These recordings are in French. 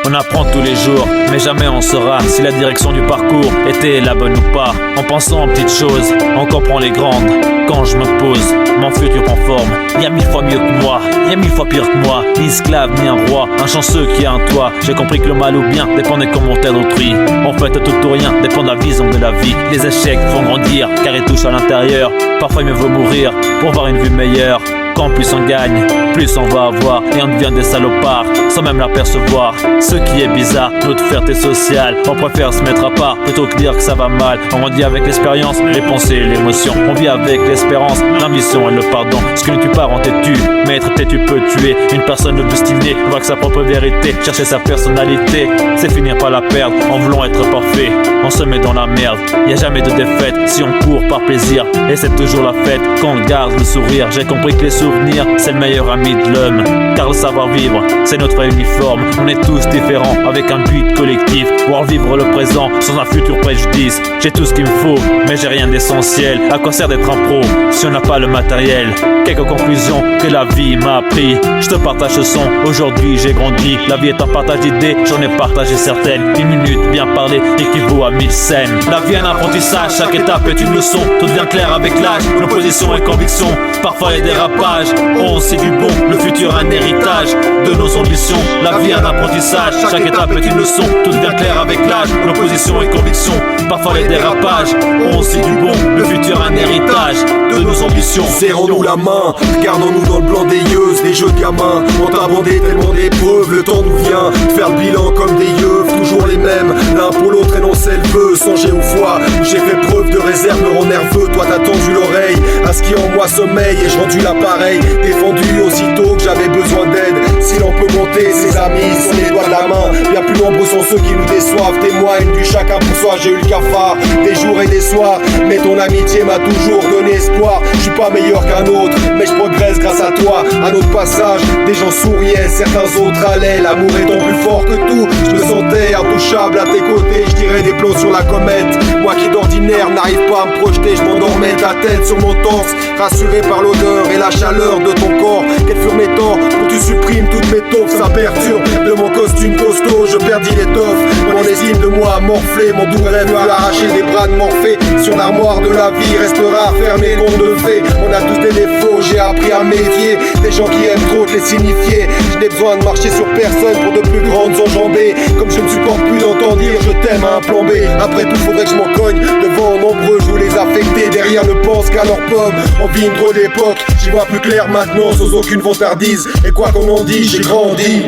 On apprend tous les jours, mais jamais on saura si la direction du parcours était la bonne ou pas. En pensant aux petites choses, on comprend les grandes. Quand je me pose, mon futur prend forme. Y'a 1000 fois mieux que moi, y'a 1000 fois pire que moi. Ni esclave, ni un roi, un chanceux qui a un toit. J'ai compris que le mal ou bien dépend des commentaires d'autrui. En fait, tout ou rien dépend de la vision de la vie. Les échecs font grandir, car ils touchent à l'intérieur. Parfois il me vaut mourir pour voir une vue meilleure. Quand plus on gagne, plus on va avoir. Et on devient des salopards, sans même l'apercevoir. Ce qui est bizarre, notre fierté sociale. On préfère se mettre à part, plutôt que dire que ça va mal. On grandit avec l'expérience, les pensées et l'émotion. On vit avec l'espérance, l'ambition et le pardon. Ce qui ne tue pas rend têtu, mais être têtu peut tuer. Une personne obstinée voit que sa propre vérité. Chercher sa personnalité, c'est finir par la perdre. En voulant être parfait, on se met dans la merde. Y'a jamais de défaite si on court par plaisir. Et c'est toujours la fête quand on garde le sourire. J'ai compris que les souvenirs, c'est le meilleur ami de l'homme. Car le savoir-vivre, c'est notre uniforme. On est tous différents, avec un but collectif. Pouvoir vivre le présent, sans un futur préjudice. J'ai tout ce qu'il me faut, mais j'ai rien d'essentiel. À quoi sert d'être un pro, si on n'a pas le matériel? Quelques conclusions que la vie m'a appris. Je te partage ce son, aujourd'hui j'ai grandi. La vie est un partage d'idées, j'en ai partagé certaines. Une minute bien parlée équivaut à 1000 scènes. La vie est un apprentissage, chaque étape est une leçon. Tout devient clair avec l'âge, l'opposition et conviction. Parfois il y a des dérapages, on sait du bon. Le futur un héritage de nos ambitions. La vie est un apprentissage, chaque étape est une leçon. Tout devient clair avec l'âge, l'opposition et conviction. Parfois les dérapages, on sait du bon. Le futur un héritage de nos ambitions. Serrons-nous la main, regardons-nous dans le blanc des yeux, des jeux de gamins. On t'a bandé tellement d'épreuves, le temps nous vient de faire le bilan comme des yeux, toujours les mêmes, l'un pour l'autre énoncer le vœu. Songer aux fois où j'ai fait preuve de réserve, me rend nerveux. Toi t'as tendu l'oreille à ce qui en moi sommeille, et je rendu l'appareil, défendu aussitôt que j'avais besoin d'aide. Si l'on peut compter ses amis sur les doigts de la main, bien plus nombreux sont ceux qui nous déçoivent. Témoigne du chacun pour soi, j'ai eu le cafard des jours et des soirs, mais ton amitié m'a toujours donné espoir. Je suis pas meilleur qu'un autre, mais je progresse grâce à toi. À notre passage, des gens souriaient, certains autres allaient. L'amour étant plus fort que tout, je me sentais intouchable à tes côtés. Je dirais des plots sur la comète. Moi qui d'ordinaire n'arrive pas à me projeter, je m'endormais ta tête sur mon torse, rassuré par l'odeur et la chaleur de ton corps. Quels furent mes torts quand tu supprimes toutes mes taupes? Ça perturbe de mon costume costaud, je perdis l'étoffe. Mon estime de moi a morflé, mon doux rêve a arraché des bras de Morphée. Sur l'armoire de la vie restera fermé conte de fées. On a tous des défauts, j'ai appris à méfier des gens qui aiment trop te les signifier. Je n'ai besoin de marcher sur personne pour de plus grandes enjambées. Comme je ne supporte plus d'entendre dire je t'aime à un plan B. Après tout faudrait que je m'en cogne devant nombreux, je veux les affecter. Derrière ne pense qu'à leur pomme. On vit une drôle d'époque, j'y vois plus clair maintenant sans aucune vantardise. Et quoi qu'on en dise, j'ai grandi.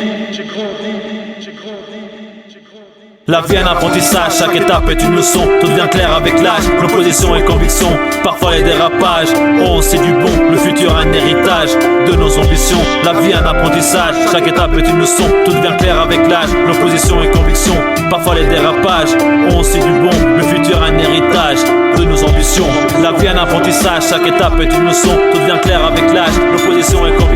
La vie est un apprentissage, chaque étape est une leçon. Tout devient clair avec l'âge, l'opposition et conviction. Parfois les dérapages, on sait du bon. Le futur un héritage de nos ambitions. La vie est un apprentissage, chaque étape est une leçon. Tout devient clair avec l'âge, l'opposition et conviction. Parfois les dérapages, on sait du bon. Le futur un héritage de nos ambitions. La vie est un apprentissage, chaque étape est une leçon. Tout devient clair avec l'âge, l'opposition et conviction.